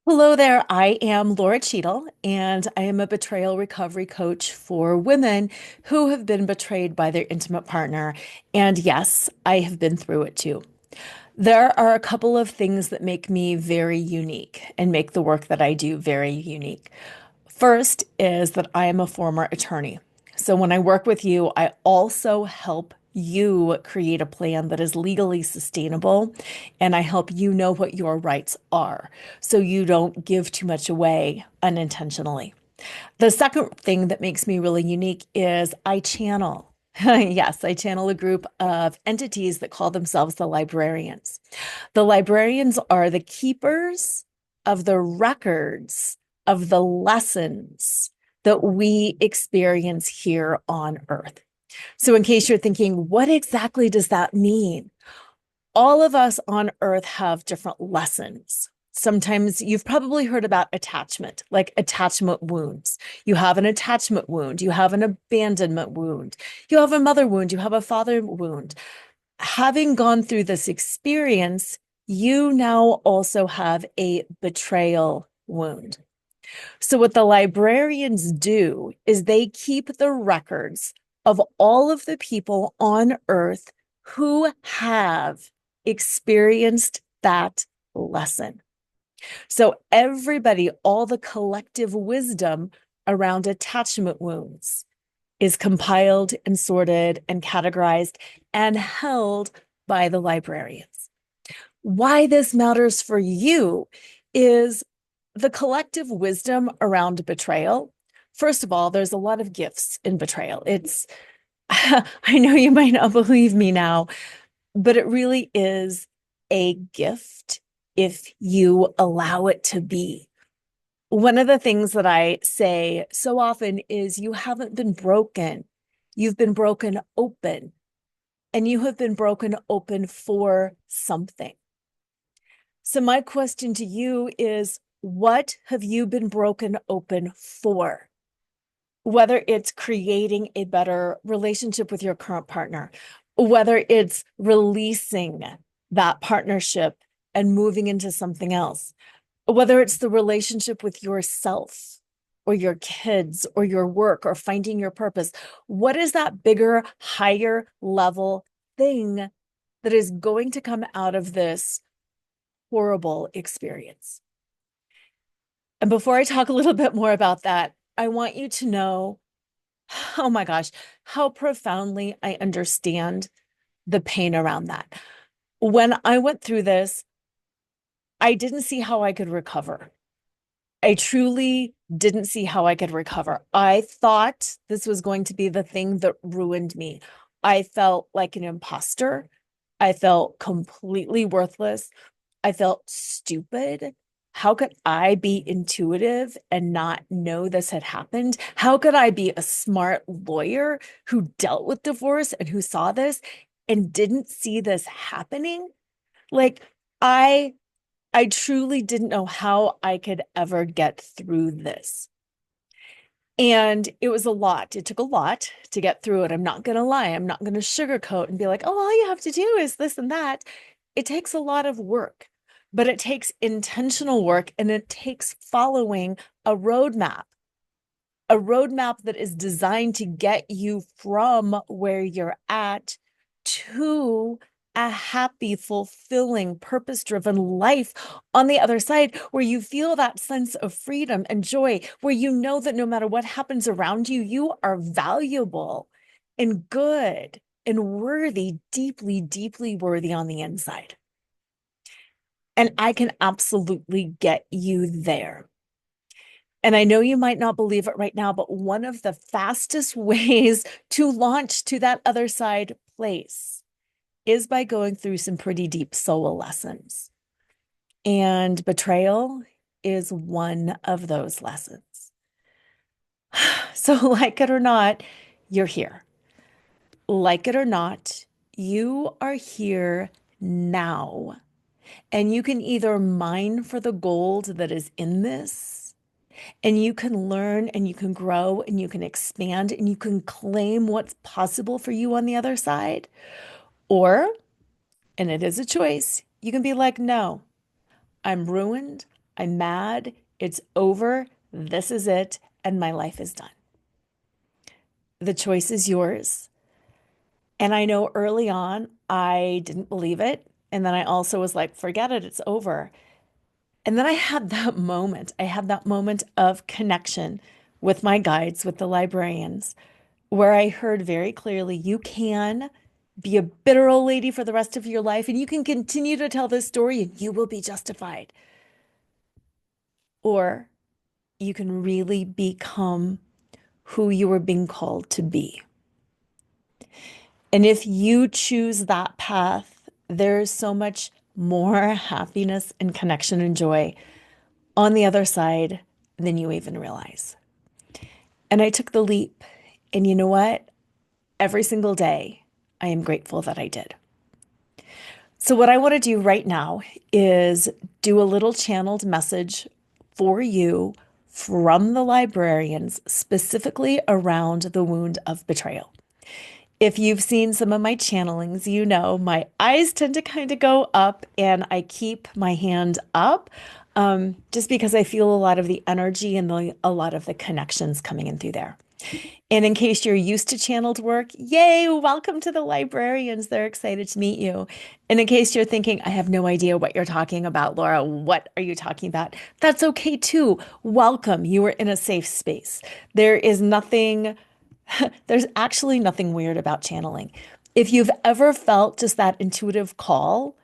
Hello there. I am Lora Cheadle, and I am a betrayal recovery coach for women who have been betrayed by their intimate partner. And yes, I have been through it too. There are a couple of things that make me very unique and make the work that I do very unique. First is that I am a former attorney. So when I work with you, I also help you create a plan that is legally sustainable, and I help you know what your rights are so you don't give too much away unintentionally. The second thing that makes me really unique is I channel. Yes, I channel a group of entities that call themselves the librarians. The librarians are the keepers of the records of the lessons that we experience here on Earth. So, in case you're thinking, what exactly does that mean? All of us on Earth have different lessons. Sometimes you've probably heard about attachment, like attachment wounds. You have an attachment wound, you have an abandonment wound, you have a mother wound, you have a father wound. Having gone through this experience, you now also have a betrayal wound. So, what the librarians do is they keep the records of all of the people on Earth who have experienced that lesson. So, everybody, all the collective wisdom around attachment wounds is compiled and sorted and categorized and held by the librarians. Why this matters for you is the collective wisdom around betrayal. First of all, there's a lot of gifts in betrayal. I know you might not believe me now, but it really is a gift if you allow it to be. One of the things that I say so often is you haven't been broken. You've been broken open, and you have been broken open for something. So my question to you is, what have you been broken open for? Whether it's creating a better relationship with your current partner, whether it's releasing that partnership and moving into something else, whether it's the relationship with yourself or your kids or your work or finding your purpose, what is that bigger, higher level thing that is going to come out of this horrible experience? And before I talk a little bit more about that, I want you to know, oh my gosh, how profoundly I understand the pain around that. When I went through this, I didn't see how I could recover. I truly didn't see how I could recover. I thought this was going to be the thing that ruined me. I felt like an imposter. I felt completely worthless. I felt stupid. How could I be intuitive and not know this had happened? How could I be a smart lawyer who dealt with divorce and who saw this and didn't see this happening? Like, I I truly didn't know how I could ever get through this. And it was a lot. It took a lot to get through it. I'm not going to lie. I'm not going to sugarcoat and be like, oh, all you have to do is this and that. It takes a lot of work, but it takes intentional work and it takes following a roadmap that is designed to get you from where you're at to a happy, fulfilling, purpose-driven life on the other side, where you feel that sense of freedom and joy, where you know that no matter what happens around you, you are valuable and good and worthy, deeply, deeply worthy on the inside. And I can absolutely get you there. And I know you might not believe it right now, but one of the fastest ways to launch to that other side place is by going through some pretty deep soul lessons. And betrayal is one of those lessons. So, like it or not, you're here. Like it or not, you are here now. And you can either mine for the gold that is in this, and you can learn and you can grow and you can expand and you can claim what's possible for you on the other side. Or, and it is a choice, you can be like, no, I'm ruined. I'm mad. It's over. This is it. And my life is done. The choice is yours. And I know early on, I didn't believe it. And then I also was like, forget it, it's over. And then I had that moment. I had that moment of connection with my guides, with the librarians, where I heard very clearly, you can be a bitter old lady for the rest of your life, and you can continue to tell this story and you will be justified. Or you can really become who you were being called to be. And if you choose that path, there's so much more happiness and connection and joy on the other side than you even realize. And I took the leap. And you know what? Every single day, I am grateful that I did. So, what I want to do right now is do a little channeled message for you from the librarians, specifically around the wound of betrayal. If you've seen some of my channelings, you know my eyes tend to kind of go up and I keep my hand up just because I feel a lot of the energy and a lot of the connections coming in through there. And in case you're used to channeled work, yay, welcome to the librarians. They're excited to meet you. And in case you're thinking, I have no idea what you're talking about, Laura, what are you talking about? That's okay too. Welcome. You are in a safe space. There is nothing, there's actually nothing weird about channeling. If you've ever felt just that intuitive call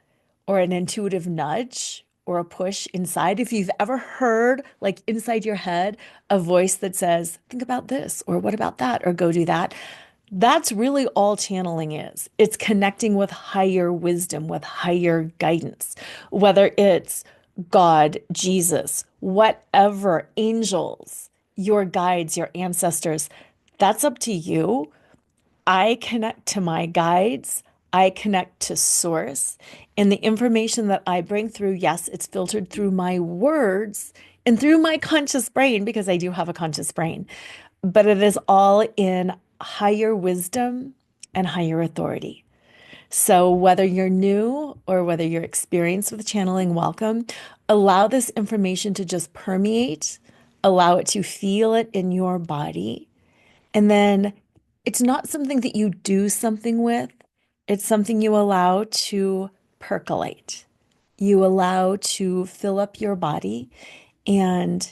or an intuitive nudge or a push inside, if you've ever heard, like inside your head, a voice that says, think about this, or what about that, or go do that, that's really all channeling is. It's connecting with higher wisdom, with higher guidance, whether it's God, Jesus, whatever, angels, your guides, your ancestors. That's up to you. I connect to my guides. I connect to source. And the information that I bring through, yes, it's filtered through my words and through my conscious brain because I do have a conscious brain, but it is all in higher wisdom and higher authority. So whether you're new or whether you're experienced with channeling, welcome. Allow this information to just permeate, allow it to feel it in your body. And then it's not something that you do something with, it's something you allow to percolate. You allow to fill up your body, and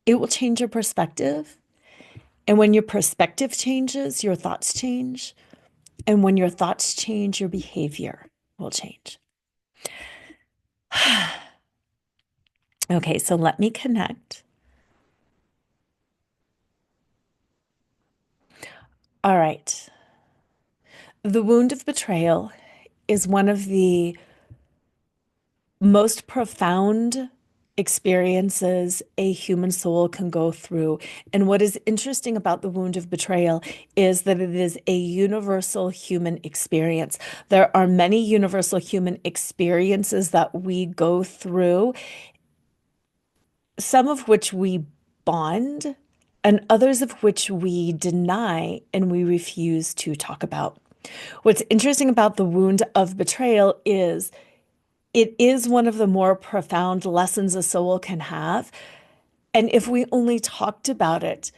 it will change your perspective. And when your perspective changes, your thoughts change. And when your thoughts change, your behavior will change. Okay, so let me connect. All right. The wound of betrayal is one of the most profound experiences a human soul can go through. And what is interesting about the wound of betrayal is that it is a universal human experience. There are many universal human experiences that we go through, some of which we bond, and others of which we deny and we refuse to talk about. What's interesting about the wound of betrayal is it is one of the more profound lessons a soul can have. And if we only talked about it,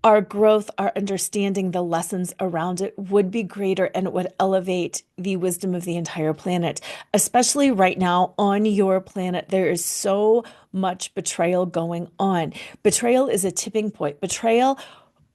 our growth, our understanding, the lessons around it would be greater and it would elevate the wisdom of the entire planet. Especially right now on your planet, there is so much betrayal going on. Betrayal is a tipping point. Betrayal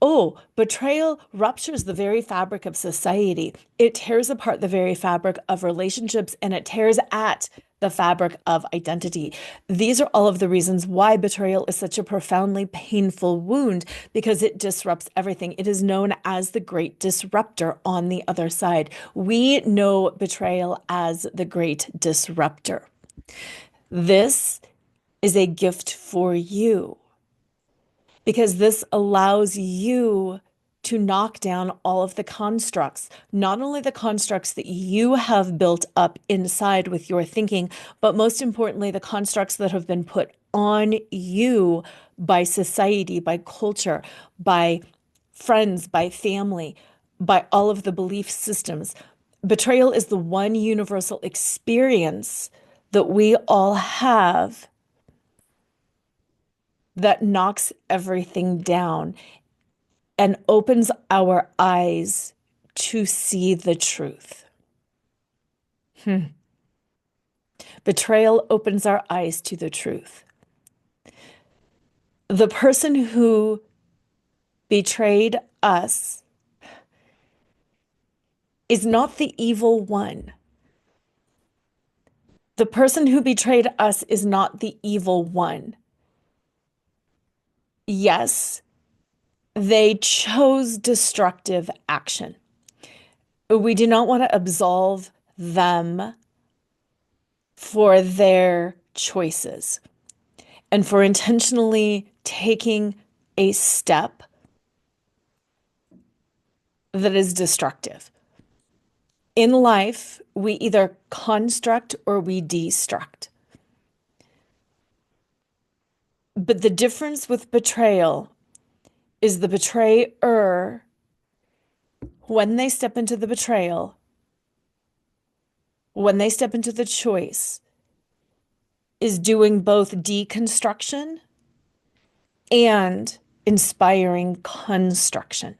ruptures the very fabric of society. It tears apart the very fabric of relationships and it tears at the fabric of identity. These are all of the reasons why betrayal is such a profoundly painful wound because it disrupts everything. It is known as the great disruptor on the other side. We know betrayal as the great disruptor. This is a gift for you because this allows you to knock down all of the constructs, not only the constructs that you have built up inside with your thinking, but most importantly, the constructs that have been put on you by society, by culture, by friends, by family, by all of the belief systems. Betrayal is the one universal experience that we all have that knocks everything down and opens our eyes to see the truth. Betrayal opens our eyes to the truth. The person who betrayed us is not the evil one. The person who betrayed us is not the evil one. Yes, they chose destructive action. We do not want to absolve them for their choices and for intentionally taking a step that is destructive. In life, we either construct or we destruct. But the difference with betrayal is the betrayer, when they step into the betrayal, when they step into the choice, is doing both deconstruction and inspiring construction.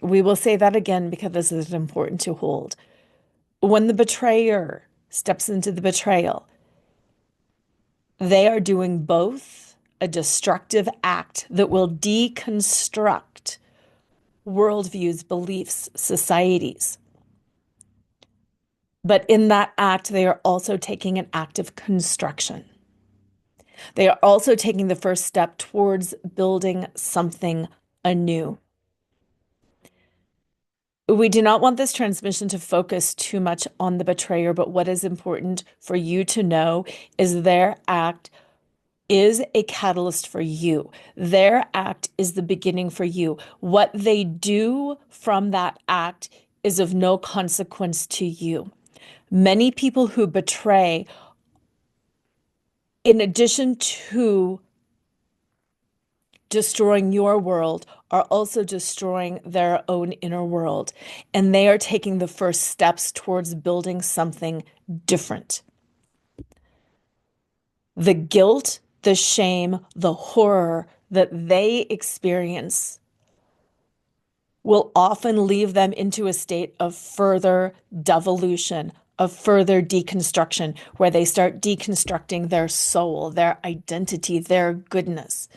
We will say that again because this is important to hold. When the betrayer steps into the betrayal, they are doing both a destructive act that will deconstruct worldviews, beliefs, societies. But in that act, they are also taking an act of construction. They are also taking the first step towards building something anew. We do not want this transmission to focus too much on the betrayer, but what is important for you to know is their act is a catalyst for you. Their act is the beginning for you. What they do from that act is of no consequence to you. Many people who betray, in addition to destroying your world, are also destroying their own inner world. And they are taking the first steps towards building something different. The guilt, the shame, the horror that they experience will often leave them into a state of further devolution, of further deconstruction, where they start deconstructing their soul, their identity, their goodness,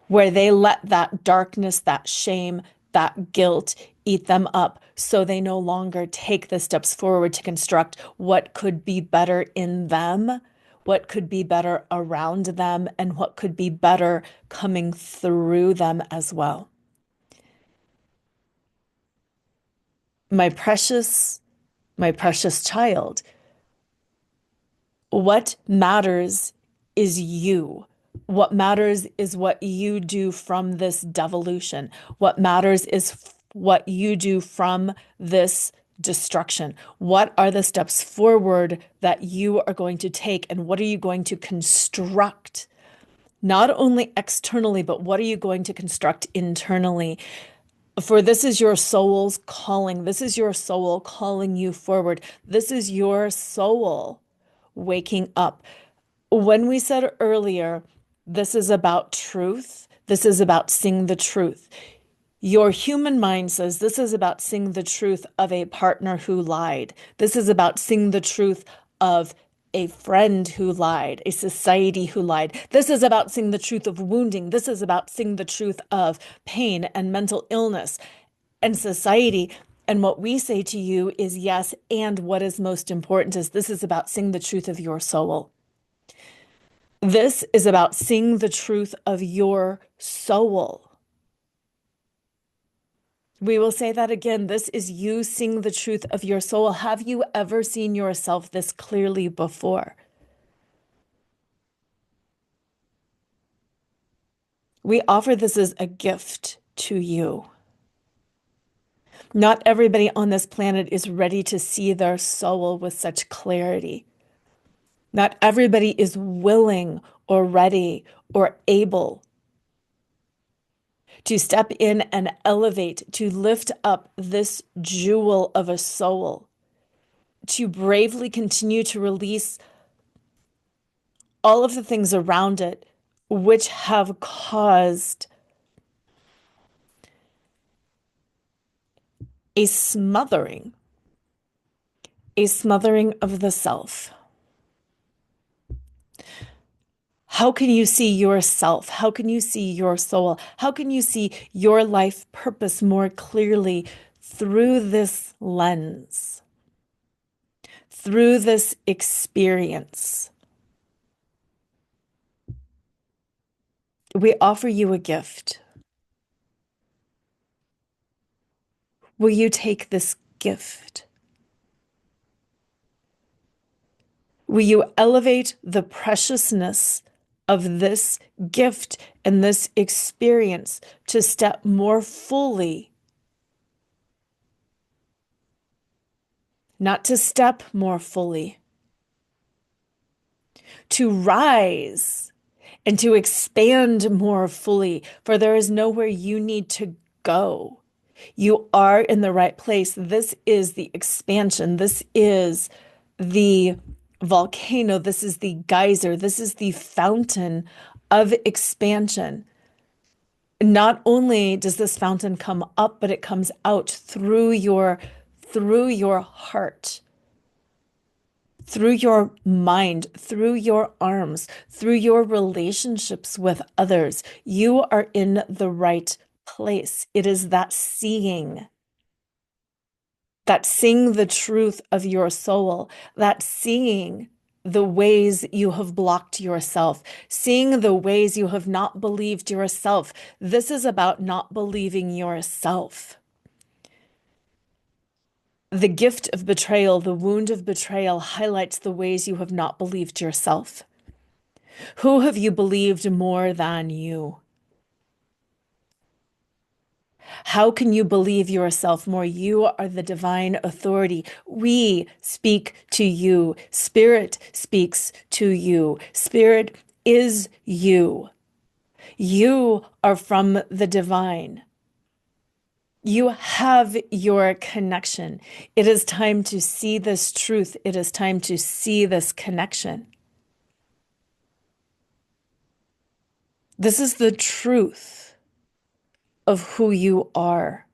where they let that darkness, that shame, that guilt eat them up so they no longer take the steps forward to construct what could be better in them, what could be better around them, and what could be better coming through them as well. My precious child, what matters is you. What matters is what you do from this devolution. What matters is what you do from this destruction. What are the steps forward that you are going to take, and what are you going to construct? Not only externally, but what are you going to construct internally? For this is your soul's calling. This is your soul calling you forward. This is your soul waking up. When we said earlier, this is about truth, this is about seeing the truth. Your human mind says this is about seeing the truth of a partner who lied. This is about seeing the truth of a friend who lied, a society who lied. This is about seeing the truth of wounding. This is about seeing the truth of pain and mental illness and society. And what we say to you is yes, and what is most important is this is about seeing the truth of your soul. This is about seeing the truth of your soul. We will say that again. This is you seeing the truth of your soul. Have you ever seen yourself this clearly before? We offer this as a gift to you. Not everybody on this planet is ready to see their soul with such clarity. Not everybody is willing or ready or able to step in and elevate, to lift up this jewel of a soul, to bravely continue to release all of the things around it which have caused a smothering, a smothering of the self. How can you see yourself? How can you see your soul? How can you see your life purpose more clearly through this lens, through this experience? We offer you a gift. Will you take this gift? Will you elevate the preciousness of this gift and this experience to step more fully, not to step more fully, to rise and to expand more fully, for there is nowhere you need to go. You are in the right place. This is the expansion. This is the volcano. This is the geyser. This is the fountain of expansion. Not only does this fountain come up, but it comes out through your heart, through your mind, through your arms, through your relationships with others. You are in the right place. It is that seeing the truth of your soul, that seeing the ways you have blocked yourself, seeing the ways you have not believed yourself. This is about not believing yourself. The gift of betrayal, the wound of betrayal, highlights the ways you have not believed yourself. Who have you believed more than you? How can you believe yourself more? You are the divine authority. We speak to you. Spirit speaks to you. Spirit is you. You are from the divine. You have your connection. It is time to see this truth. It is time to see this connection. This is the truth of who you are.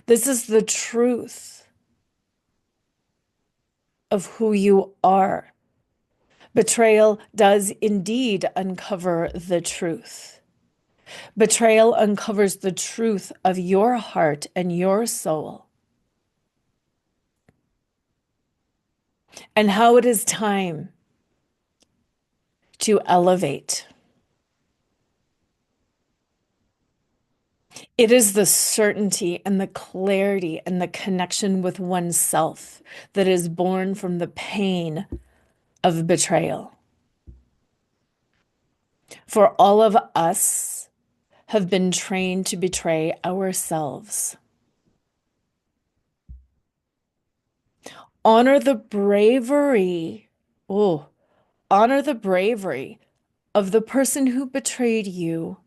This is the truth of who you are. Betrayal does indeed uncover the truth. Betrayal uncovers the truth of your heart and your soul, and how it is time to elevate. It is the certainty and the clarity and the connection with oneself that is born from the pain of betrayal. For all of us have been trained to betray ourselves. Honor the bravery. Honor the bravery of the person who betrayed you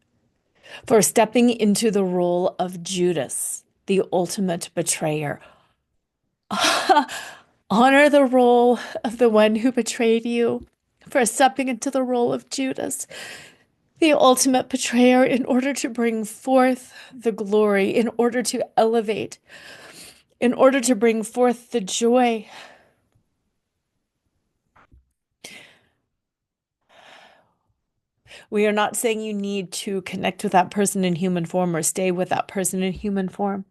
for stepping into the role of Judas, the ultimate betrayer. Honor the role of the one who betrayed you for stepping into the role of Judas, the ultimate betrayer, in order to bring forth the glory, in order to elevate, in order to bring forth the joy. We are not saying you need to connect with that person in human form or stay with that person in human form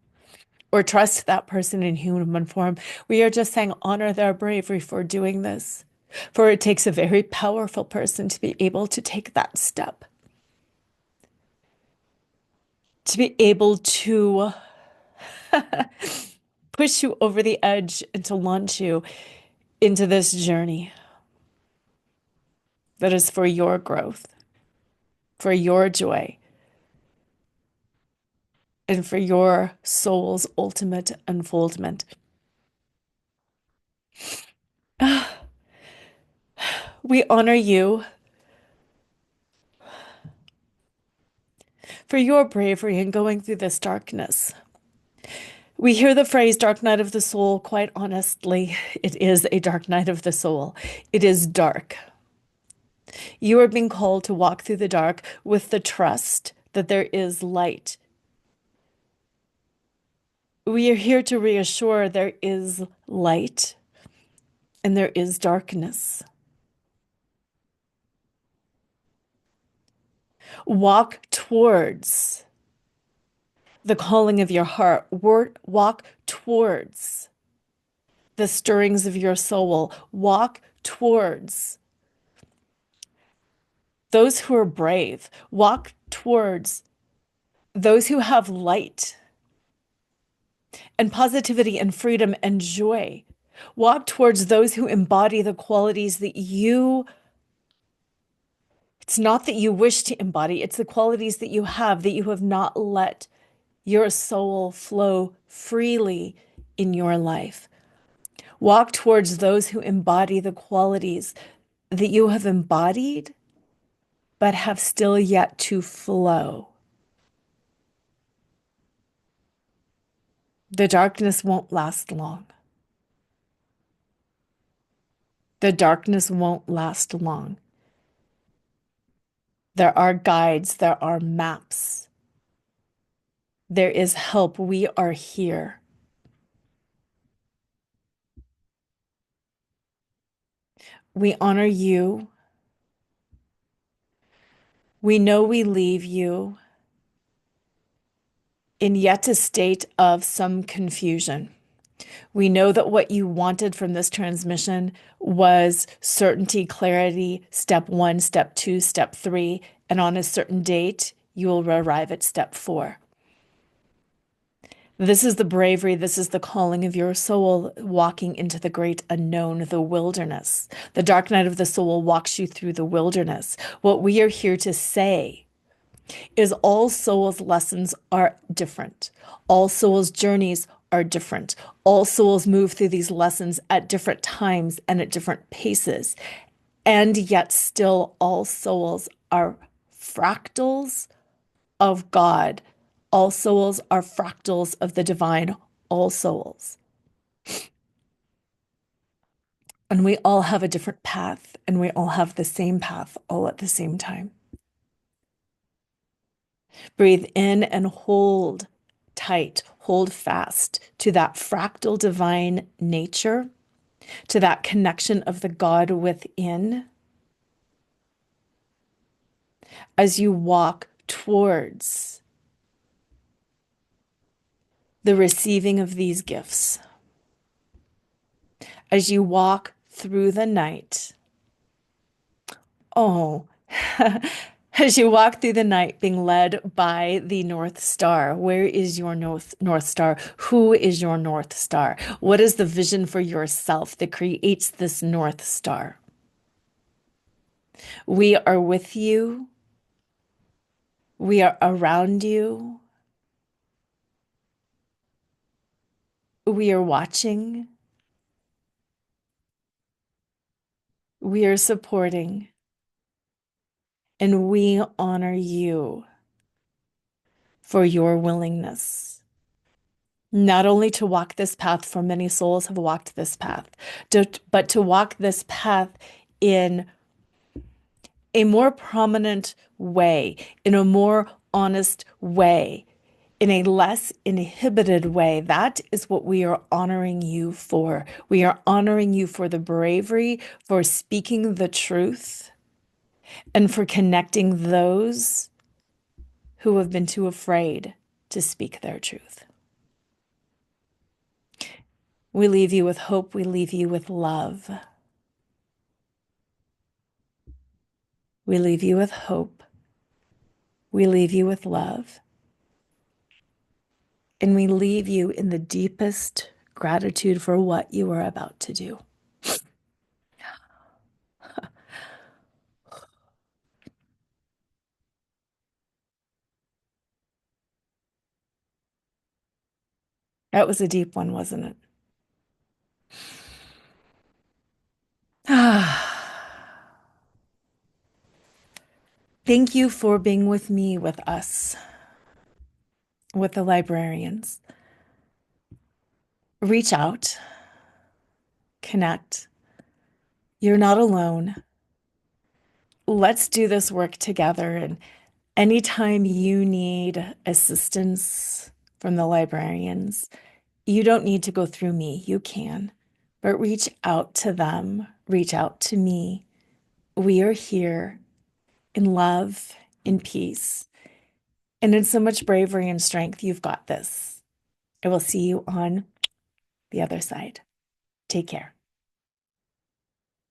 or trust that person in human form. We are just saying honor their bravery for doing this. For it takes a very powerful person to be able to take that step, to be able to push you over the edge and to launch you into this journey that is for your growth, for your joy, and for your soul's ultimate unfoldment. We honor you for your bravery in going through this darkness. We hear the phrase dark night of the soul. Quite honestly, it is a dark night of the soul. It is dark. You are being called to walk through the dark with the trust that there is light. We are here to reassure there is light and there is darkness. Walk towards the calling of your heart. Walk towards the stirrings of your soul. Walk towards those who are brave. Walk towards those who have light and positivity and freedom and joy. Walk towards those who embody the qualities that it's not that you wish to embody, it's the qualities that you have not let your soul flow freely in your life. Walk towards those who embody the qualities that you have embodied, but have still yet to flow. The darkness won't last long. The darkness won't last long. There are guides, there are maps, there is help. We are here. We honor you. We know we leave you in yet a state of some confusion. We know that what you wanted from this transmission was certainty, clarity, step one, step two, step three, and on a certain date, you will arrive at step four. This is the bravery, this is the calling of your soul walking into the great unknown, the wilderness. The dark night of the soul walks you through the wilderness. What we are here to say is all souls' lessons are different. All souls' journeys are different. All souls move through these lessons at different times and at different paces. And yet still all souls are fractals of God. All souls are fractals of the divine, all souls. And we all have a different path, and we all have the same path all at the same time. Breathe in and hold tight, hold fast to that fractal divine nature, to that connection of the God within as you walk towards the receiving of these gifts. As you walk through the night, oh, as you walk through the night being led by the North Star, where is your North Star? Who is your North Star? What is the vision for yourself that creates this North Star? We are with you. We are around you. We are watching. We are supporting. And we honor you for your willingness. Not only to walk this path, for many souls have walked this path, but to walk this path in a more prominent way, in a more honest way, in a less inhibited way. That is what we are honoring you for. We are honoring you for the bravery, for speaking the truth, and for connecting those who have been too afraid to speak their truth. We leave you with hope. We leave you with love. We leave you with hope. We leave you with love. And we leave you in the deepest gratitude for what you are about to do. That was a deep one, wasn't it? Thank you for being with me, with us, with the librarians. Reach out, connect. You're not alone. let's do this work together. And anytime you need assistance from the librarians, you don't need to go through me. You can, but reach out to them, reach out to me. We are here in love, in peace, and in so much bravery and strength. You've got this. I will see you on the other side. Take care.